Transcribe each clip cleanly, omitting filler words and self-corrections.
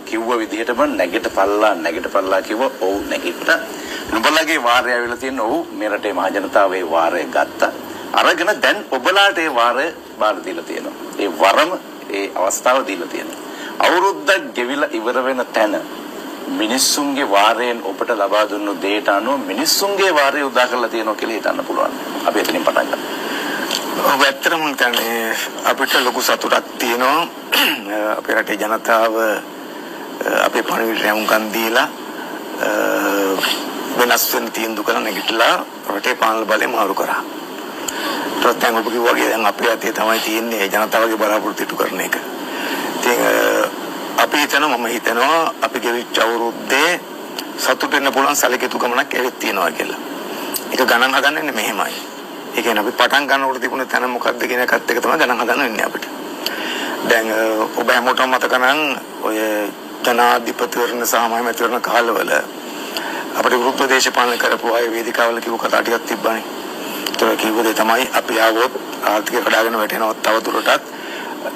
කිව්ව විදිහටම නැගිටපල්ලා කිව්ව ඔව් නැගිට්ට. නුඹලගේ වාරය ඇවිල්ලා තියෙන ඔව් මේ රටේ මහ ජනතාවේ වාරය ගත්තා. අරගෙන දැන් ඔබලාට ඒ වාරය බාර දීලා තියෙනවා. ඒ වරම ඒ අවස්ථාව දීලා තියෙනවා. අවුරුද්දක් ගෙවිලා ඉවර වෙන තැන මිනිස්සුන්ගේ වාරයෙන් ඔබට ලබා දුන්නු දෙයට අනුව මිනිස්සුන්ගේ වාරය උදා කරලා තියෙනවා කියලා හිතන්න පුළුවන්. අපි එතනින් පටන් ගමු. ඔබ ඇත්තටම කියන්නේ අපිට ලොකු සතුටක් තියෙනවා. අපේ රටේ ජනතාව අපේ පණිවිඩය උන්කන් දීලා වෙනස් වෙන තීන්දුව කරන නැගිටලා රටේ පාලන බලය මාරු කරා. ප්‍රත්‍යංග ඔබ කිව්වා වගේ දැන් අපේ අතේ තමයි තියෙන්නේ ජනතාවගේ බලාපොරොත්තු ඉටු කරන එක. ඉතින් අපි හිතනවා අපි ගෙවිච්ච අවුරුද්දේ සතුට වෙන්න පුළුවන් සැලකිතු ගමනක් ඇවිත් තියෙනවා කියලා. ඒක ගණන් හදන්නේ මෙහෙමයි. ඒ කියන්නේ අපි පටන් ගන්නකොට තිබුණ තැන මොකක්ද කියන එකත් එක තමයි ගණන් හදන්න වෙන්නේ අපිට. දැන් ඔබ හැමෝටම මතක නම් ඔය ජනාධිපතිවරණ සහ මහමැතිවරණ කාලවල අපිට විරුද්ධ දේශපාලන කරපු අය වේදිකාවල කිව්ව කතා ටිකක් තිබ්බනේ. ඒක කිව්ව දේ තමයි අපි ආවොත් ආර්ථිකය කඩාගෙන වැටෙනවා තවදුරටත්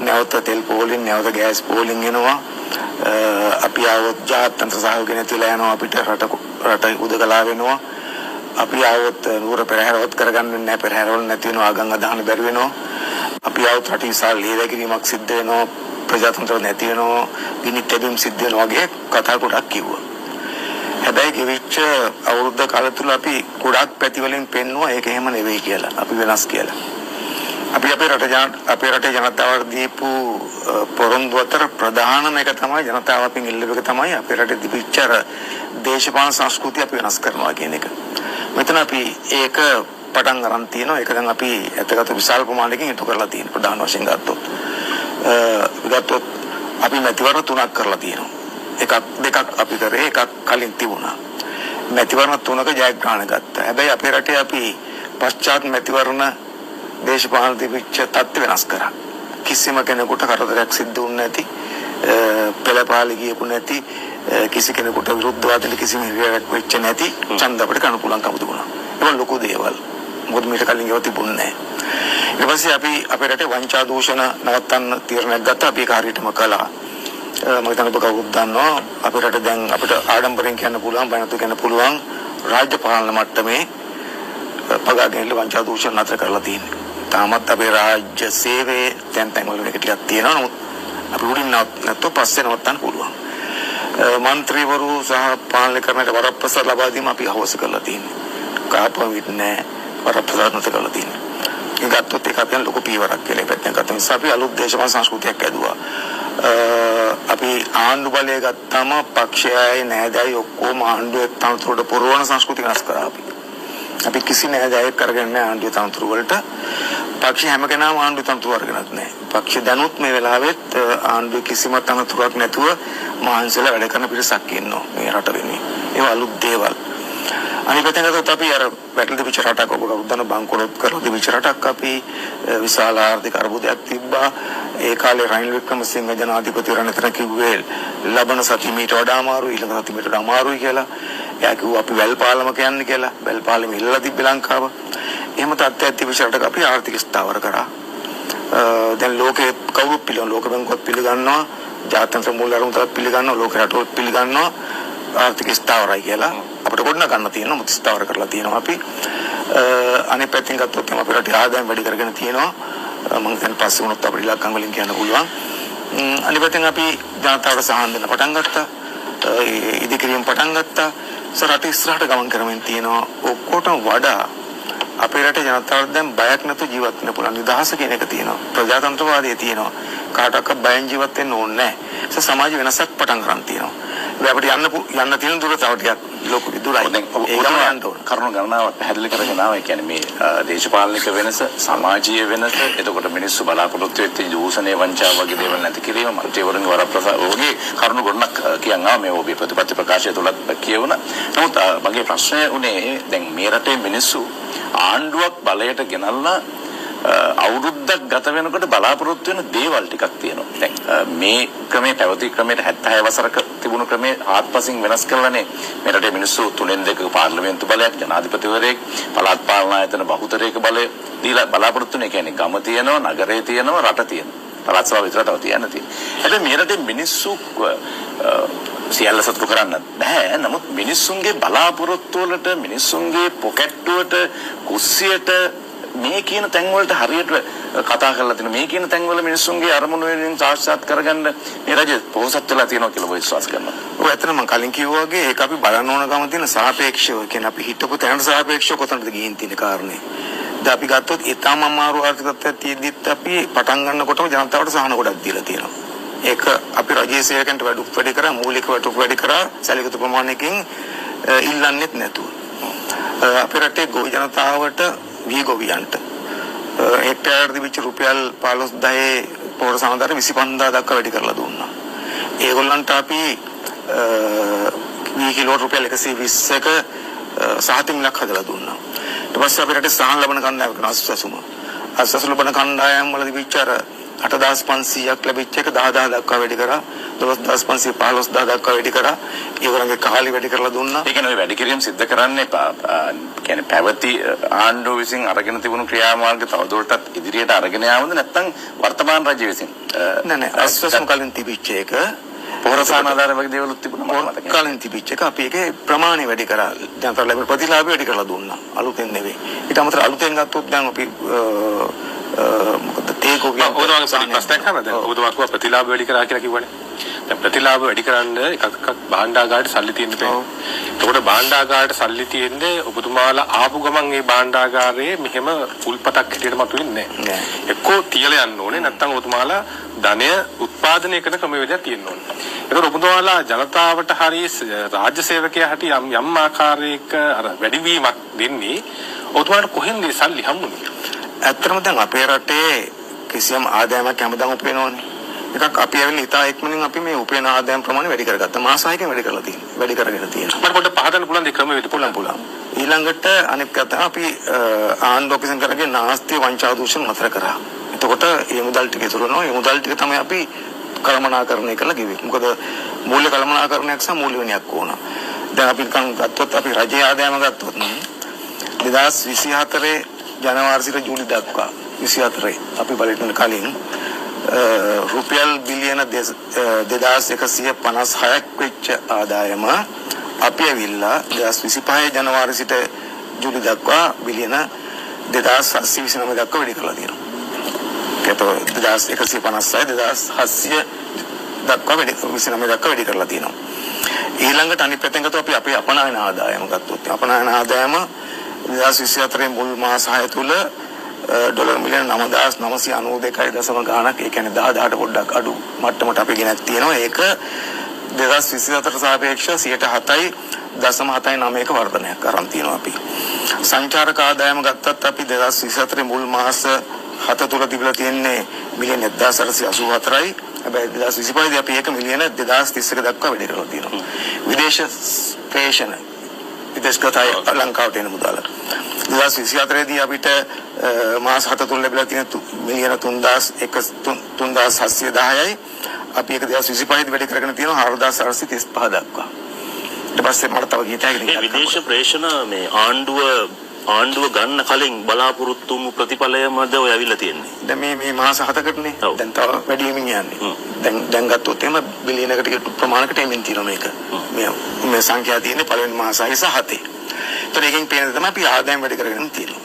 නැවත තෙල් පෝලින් නැවත ගෑස් පෝලින් එනවා. අපි ආවොත් ජාත්‍යන්තර සහයෝගය නැතිලා යනවා අපිට රට උදකලා වෙනවා. අපි ආවොත් නුවර පෙරහැරවත් කරගන්න නැහැ පෙරහැරවල නැති වෙනවා ආගම් අදහන බැරි වෙනවා. අපි ආවොත් රට විශාල ලීරැකිරීමක් සිද්ධ වෙනවා ප්‍රජාතන්ත්‍රය නැති වෙනවා ගිනි තැබීම් සිද්ධ වෙනවා වගේ කතා ගොඩක් කිව්වා. හැබැයි ගෙවිච්ච අවුරුද්ද කාලය තුල අපි ගොඩක් පැතිවලින් පෙන්නුවා ඒක එහෙම නෙවෙයි කියලා. අපි වෙනස් කියලා. අපි අපේ රටේ ජනතාවට දීපු පොරොන්දු අතර ප්‍රධානම එක තමයි ජනතාව අපින් ඉල්ලුව එක තමයි අපේ රටේ තිබිච්ච දේශපාලන සංස්කෘතිය අපි වෙනස් කරනවා කියන එක. මෙතන අපි ඒක පටන් ගන්න තියෙනවා. ඒක දැන් අපි ඇත්තකට විශාල ප්‍රමාණයකින් ඉටු කරලා තියෙනවා ප්‍රධාන වශයෙන් ගත්තොත්. අපි මැතිවරණ 3ක් කරලා තියෙනවා. දෙකක් අපි කරේ එකක් කලින් තිබුණා. මැතිවරණ 3ක ජයග්‍රහණ ගත්තා. හැබැයි අපේ රටේ අපි පශ්චාත් මැතිවරණ දේශපාලන තිබිච්ච තත්ත්ව වෙනස් කරා. කිසිම කෙනෙකුට කරදරයක් සිද්ධ වුනේ නැති, පෙළපාලි ගියපු නැති, කිසි කෙනෙකුට විරුද්ධවාදීන් කිසිම හිරියාවක් වෙච්ච නැති ඡන්ද අපිට ගන්න පුළුවන්කම තිබුණා. ඒක ලොකු දේවල්. මොකද මීට කලින් ඒවා තිබුණේ නැහැ. ඊට පස්සේ අපි අපේ රටේ වංචා දූෂණ නවත්තන්න තීරණයක් ගත්තා. අපි ඒක හරියටම කළා. මම හිතන්නේ ඔබ කවුරුත් දන්නවා අපේ රටේ දැන් අපිට ආඩම්බරෙන් කියන්න පුළුවන්, බයනතු කියන්න පුළුවන් රාජ්‍ය පාලන මට්ටමේ පගාගෙන වංචා දූෂණ නතර කරලා තියෙනවා. තාමත් අපේ රාජ්‍ය සේවයේ තැන් වල එක ටිකක් තියෙනවා. නමුත් අපි උඩින් නැත්නම් පස්සේ නවත්තන්න පුළුවන්. මන්ත්‍රීවරු සහ පාලනය කරන්නට වරප්‍රසාද ලබා දීම අපි අවශ්‍ය කරලා තියෙනවා. කාපවිත් නැහැ වරප්‍රසාද නැත කරලා තියෙනවා. ඒකත් ඒක අපෙන් ලොකු පීවරක් කියලා පැත්තෙන් ගත්තා. නිසා අපි අලුත් දේශපාලන සංස්කෘතියක් ඇදුවා. අපි ආණ්ඩු බලය ගත්තාම පක්ෂයයි නෑදෑයි ඔක්කොම ආණ්ඩුවේ තනතුරට පුරවන සංස්කෘතිය වෙනස් කරා අපි කිසි නෑදෑයෙක් කරගෙන නැහැ ආණ්ඩුවේ තනතුරු වලට. පක්ෂ හැම කෙනාම ආණ්ඩුවේ තනතුරු අරගෙනත් නැහැ. පක්ෂ දැනුත් මේ වෙලාවෙත් ආණ්ඩුවේ කිසිම තනතුරක් නැතුව මහන්සියලා වැඩ කරන පිරිසක් ඉන්නවා මේ රට වෙනුවෙන්. ඒව අලුත් දේවල්. අනිත් පැත්තෙන් ගත්තොත් අපි අර වැටල තිබිච්ච රටක් ඔබ උදන බංකොලොත් කරලා තිබිච්ච රටක් අපි විශාල ආර්ථික අර්බුදයක් තිබ්බා. ඒ කාලේ රනිල් වික්‍රමසිංහ ජනාධිපතිවරණ අතර කිව්වේ ලබන සති මීට වඩා අමාරුයි ඊළඟ සති මීට වඩා අමාරුයි කියලා. එයා කිව්වා අපි වැල් පාලම කියන්නේ කියලා. වැල් පාලම ඉල්ලලා තිබ්බ ලංකාව. එහෙම තත්ත්වයක් තිබිච්ච රටක අපි ආර්ථික ස්ථාවර කරා. දැන් ලෝකේ කවුරුත් පිළිගන්න ලෝක බැංකුවත් පිළිගන්නවා. ජාත්‍යන්තර මූල්‍ය අරමුදලත් පිළිගන්නවා. ලෝක රටවල් පිළිගන්නවා. ආර්ථික ස්ථාවරයි කියලා. අපිට ගොඩනගා ගන්න තියෙනවා මුත් ස්ථාවර කරලා තියෙනවා අපි. අනිත් පැත්තෙන් ගත්තොත් අපේ රටේ ආදායම් වැඩි කරගෙන තියෙනවා. මම දැන් පස්සේ වුණත් අපිට ඉලක්කම් වලින් කියන්න පුළුවන්. අනිත් පැත්තෙන් අපි ජනතාවට සහන් දෙන්න පටන් ගත්තා. ඉදිකිරීම පටන් ගත්තා. රට ඉස්සරහට ගමන් කරමින් තියෙනවා. ඔක්කොටම වඩා අපේ රටේ ජනතාවට දැන් බයක් නැතුව ජීවත් වෙන්න පුළුවන්. නිදහස කියන එක තියෙනවා. ප්‍රජාතන්ත්‍රවාදය තියෙනවා. කාටවත් බයෙන් ජීවත් වෙන්න ඕනේ නැහැ. සමාජ වෙනසක් පටන් ගන්න තියෙනවා. අපිට යන්න තියෙන දුර තව ටිකක් ලොකු දුරයි. කරුණු ගණනාවක් පැහැදිලි කරගෙන ආවා. ඒ කියන්නේ මේ දේශපාලනික වෙනස, සමාජීය වෙනස, එතකොට මිනිස්සු බලාපොරොත්තු වෙච්ච දූෂණය, වංචාව වගේ දේවල් නැති කිරීම, මන්ත්‍රීවරුන්ගේ වරප්‍රසාද වගේ කරුණු ගොඩක් කියනවා මේ ඔබේ ප්‍රතිපත්ති ප්‍රකාශය තුලත් කියවුණා. නමුත් මගේ ප්‍රශ්නය උනේ දැන් මේ රටේ මිනිස්සු ආණ්ඩුවක් බලයට ගෙනල්ලා අවුරුද්දක් ගත වෙනකොට බලාපොරොත්තු වෙන දේවල් ටිකක් තියෙනවා. දැන් මේ ක්‍රමයේ පැවති ක්‍රමයට 76 වසරක තිබුණු ක්‍රමයේ ආත්පසින් වෙනස් කරලානේ මේ රටේ මිනිස්සු 3-2 පාර්ලිමේන්තු බලයක්, ජනාධිපතිවරයෙක්, පළාත් පාලන ආයතන බහුතරයක බලය දීලා බලාපොරොත්තු වෙන. කියන්නේ ගම තියෙනවා, නගරේ තියෙනවා, රට තියෙනවා. පළාත් සභාව විතරට තව තියන්න තියෙන්නේ. හැබැයි මේ රටේ මිනිස්සු සියල්ල සතුටු කරන්න බෑ. නමුත් මිනිස්සුන්ගේ බලාපොරොත්තු වලට මිනිස්සුන්ගේ පොකට්ටුවට කුස්සියට මේ කියන තැන් වලට හරියට කතා කරලා තියෙන මේ කියන තැන් වල මිනිස්සුන්ගේ අරමුණු වලින් සාක්ෂාත් කරගන්න මේ රජය පොහොසත් වෙලා තියෙනවා කියලා ඔය විශ්වාස කරනවා. ඔය ඇත්තටම මම කලින් කිව්වා වගේ ඒක අපි බලන්න ඕන ගම තියෙන සාපේක්ෂව කියන්නේ අපි හිතපු තැනට සාපේක්ෂව කොතනද ගිහින් තියෙන කාරණේ. දැන් අපි ගත්තොත් ඊටම අමාරු ආර්ථික තත්ත්වයක් තියෙද්දිත් අපි පටන් ගන්නකොටම ජනතාවට සහන ගොඩක් දීලා තියෙනවා. ඒක අපි රජයේ සේවකයන්ට වැඩි කරා මූලික වැඩි කරා සැලකිත ප්‍රමාණයකින් ඉල්ලන්නෙත් නැතුව. අපේ රටේ ගොවි ජනතාවට වී ගොවියන්ට හෙක්ටරයකට තිබිච්ච රුපියල් 15000 පොහොර සමාදාන 25000 දක්වා වැඩි කරලා දුන්නා. ඒගොල්ලන්ට අපි වී කිලෝ රුපියල් 120ක සහතින් ලක් හදලා දුන්නා. ඊට පස්සේ අපේ රටේ සහන් ලබන කණ්ඩායම කරන අස්වැසු ලබන කණ්ඩායම් වල තිබිච්ච අර 8500ක් ලැබිච්ච එක 10000 දක්වා වැඩි කරා 12500 15000 දක්වා වැඩි කරා ඒගොල්ලන්ගේ කාලි වැඩි කරලා දුන්නා. ඒ කියන්නේ වැඩි කිරීම සිද්ධ කරන්නේ කියන්නේ පැවති ආණ්ඩුව විසින් අරගෙන තිබුණු ක්‍රියාමාර්ග තවදුරටත් ඉදිරියට අරගෙන යාමද නැත්නම් වර්තමාන රජය විසින් නෑ අස්වැසු කලින් තිබිච්ච එක පොරසාන ආධාර වගේ දේවලුත් තිබුණා මම මතකයි. කලින් තිබිච්ච එක අපි ඒකේ ප්‍රමාණය වැඩි කරා ජනතාවට ලැබෙන ප්‍රතිලාභය වැඩි කරලා දුන්නා අලුතෙන් නෙවෙයි. ඊට අමතරව අලුතෙන් ගත්තොත් දැන් අපි මොකද තේකෝගේ ඔබතුමාගේ ප්‍රශ්නයක් අහන්නද? ඔබතුමා කිව්වා ප්‍රතිලාභ වැඩි කරා කියලා කිව්වනේ. දැන් ප්‍රතිලාභ වැඩි කරන්න එකක් භාණ්ඩාගාරයට සල්ලි තියෙන්න බෑ. එතකොට භාණ්ඩාගාරයට සල්ලි තියෙන්නේ ඔබතුමාලා ආපු ගමන් ඒ භාණ්ඩාගාරයේ මෙහෙම උල්පතක් හැටියට මතුවෙන්නේ නැහැ. එක්කෝ තියලා යන්න ඕනේ නැත්නම් ඔබතුමාලා ධනය උත්පාදනය කරන ක්‍රමවේදයක් තියෙන්න ඕනේ. එතකොට ඔබතුමාලා ජනතාවට හරි රාජ්‍ය සේවකයා හැටි යම් ආකාරයක අර වැඩිවීමක් දෙන්නේ ඔබතුමාට කොහෙන්ද සල්ලි හම්බුනේ? ඇත්තටම දැන් අපේ රටේ කිසියම් ආදායමක් හැමදාම උපයනවනේ. එකක් අපි ඇවිල්ලා ඉතා ඉක්මනින් අපි මේ උපයන ආදායම් ප්‍රමාණය වැඩි කරගත්තා. මාස 6කින් වැඩි කරලා තියෙනවා. වැඩි කරගෙන තියෙනවා. මට පොඩ්ඩක් පහදන්න පුළුවන් ඒ ක්‍රමවේද පුළුවන්. ඊළඟට අනිත් කතාව අපි ආණ්ඩුව විසින් කරගෙන නාස්තිය වංචා දූෂණ නතර කරා. එතකොට මේ මුදල් ටික ඉතුරු වෙනවා. මේ මුදල් ටික තමයි අපි කළමනාකරණය කරලා ගෙවන්නේ. මොකද මූල්‍ය කළමනාකරණයක් සහ මූල්‍ය විනයක් ඕන. දැන් අපි ගත්තොත් අපි රජයේ ආදායම ගත්තොත් 2024 ජනවාරි සිට ජූලි දක්වා 24 අපි බලන්න කලින් රුපියල් බිලියන 2156ක් වෙච්ච ආදායම අපි ඇවිල්ලා 2025 ජනවාරි සිට ජූලි දක්වා බිලියන 2729 දක්වා වැඩි කරලා තියෙනවා. ඒතකොට 2156 2700 දක්වා වැඩි 29 දක්වා වැඩි කරලා තියෙනවා. ඊළඟට අනිත් පැත්තෙන් ගත්තොත් අපි අපේ අපනයන ආදායම ගත්තොත් අපනයන ආදායම 2024 මුල් මාස 6 තුල ඩොලර් මිලියන 9992.0 ගාණක් ඒ කියන්නේ 10000ට පොඩ්ඩක් අඩු මට්ටමට අපි ගෙනත් තියෙනවා. ඒක 2024 සාපේක්ෂව 7.79ක වර්ධනයක් අරන් තියෙනවා අපි. සංචාරක ආදායම ගත්තත් අපි 2024 මුල් මාස 7 තුල තිබිලා තියෙන්නේ මිලියන 1884යි. හැබැයි 2025 දී අපි ඒක මිලියන 2031 දක්වා වැඩි කරලා තියෙනවා. විදේශ ප්‍රේෂණ විදේශගතයි ලංකාවට එන මුදල 2024 දී අපිට මාස 7 තුල ලැබිලා තියෙන මිලියන 3710යි අපි ඒක 2025 දී වැඩි කරගෙන තියෙනවා 4835 දක්වා. ඊට පස්සේ මට තව ගීතයක් විදේශ ප්‍රේෂණ මේ ආණ්ඩුව ගන්න කලින් බලාපොරොත්තු වූ ප්‍රතිඵලයමද ඔය ඇවිල්ලා තියෙන්නේ. දැන් මේ මාස 7කටනේ. දැන් තව වැඩි වෙමින් යන්නේ. දැන් ගත්තොත් එහෙම බිලියනකට ප්‍රමාණයකට එමින් තියෙනවා මේක. මේ සංඛ්‍යා තියෙන්නේ පළවෙනි මාස 6 සහ 7. ඒතර එකෙන් පේන තමයි අපි ආදායම් වැඩි කරගෙන තියෙනවා.